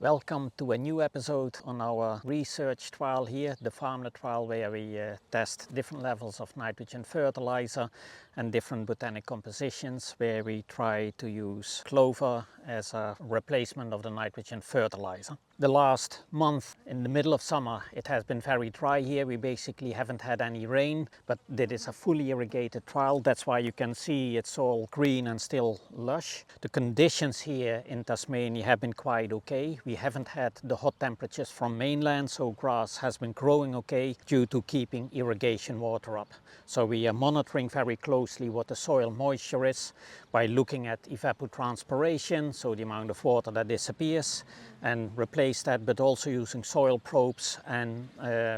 Welcome to a new episode on our research trial here, the farmlet trial, where we test different levels of nitrogen fertilizer and different botanic compositions, where we try to use clover as a replacement of the nitrogen fertilizer. The last month, in the middle of summer, it has been very dry here. We basically haven't had any rain, but it is a fully irrigated trial. That's why you can see it's all green and still lush. The conditions here in Tasmania have been quite okay. We haven't had the hot temperatures from mainland, so grass has been growing okay due to keeping irrigation water up. So we are monitoring very closely what the soil moisture is by looking at evapotranspiration, so the amount of water that disappears, and replace that, but also using soil probes and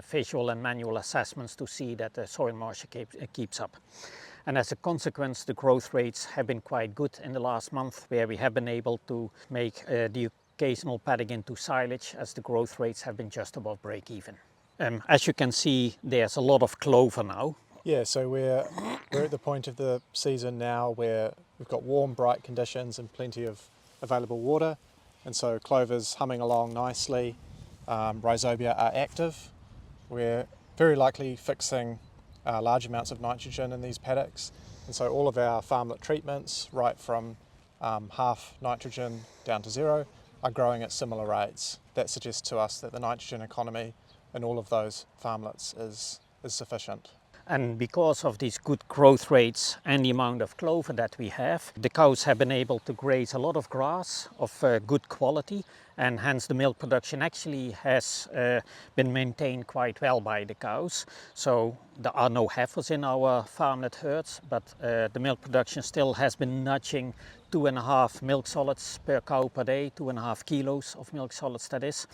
visual and manual assessments to see that the soil moisture keeps up. And as a consequence, the growth rates have been quite good in the last month, where we have been able to make the occasional paddock into silage, as the growth rates have been just above break even. As you can see, there's a lot of clover now. Yeah, so we're at the point of the season now where we've got warm, bright conditions and plenty of available water, and so clover's humming along nicely. Rhizobia are active. We're very likely fixing large amounts of nitrogen in these paddocks, and so all of our farmlet treatments, right from half nitrogen down to zero, are growing at similar rates. That suggests to us that the nitrogen economy in all of those farmlets is sufficient. And because of these good growth rates and the amount of clover that we have, the cows have been able to graze a lot of grass of good quality, and hence the milk production actually has been maintained quite well by the cows. So there are no heifers in our farmlet herds, but the milk production still has been nudging 2.5 milk solids per cow per day, 2.5 kilos of milk solids that is,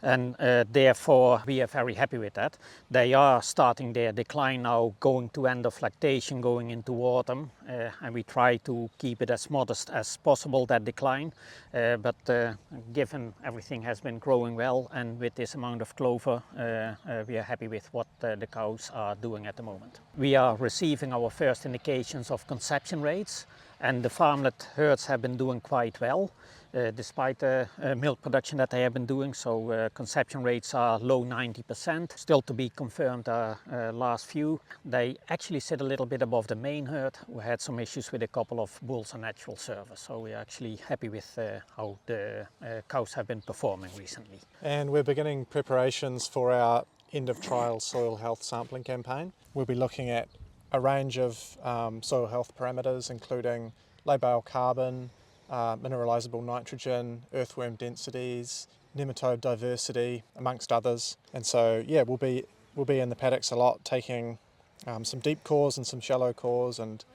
and therefore we are very happy with that. They are starting their decline now, going to end of lactation, going into autumn, and we try to keep it as modest as possible, that decline, but given everything has been growing well, and with this amount of clover, we are happy with what the cows are doing at the moment. We are receiving our first indications of conception rates, and the farmlet herds have been doing quite well, despite the milk production that they have been doing. So conception rates are low 90%, still to be confirmed last few. They actually sit a little bit above the main herd, who had some issues with a couple of bulls on natural service. So we're actually happy with how the cows have been performing recently. And we're beginning preparations for our end of trial soil health sampling campaign. We'll be looking at a range of soil health parameters, including labile carbon, mineralizable nitrogen, earthworm densities, nematode diversity, amongst others. And so yeah, we'll be in the paddocks a lot, taking some deep cores and some shallow cores, and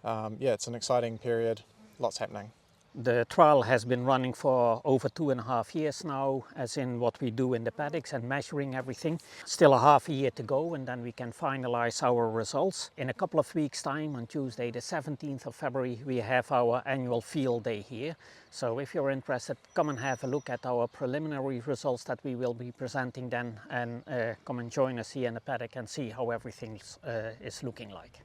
yeah, it's an exciting period, lots happening. The trial has been running for over 2.5 years now, as in what we do in the paddocks and measuring everything. Still a half a year to go, and then we can finalize our results. In a couple of weeks' time, on Tuesday the 17th of February, we have our annual field day here. So if you're interested, come and have a look at our preliminary results that we will be presenting then, and come and join us here in the paddock and see how everything is looking like.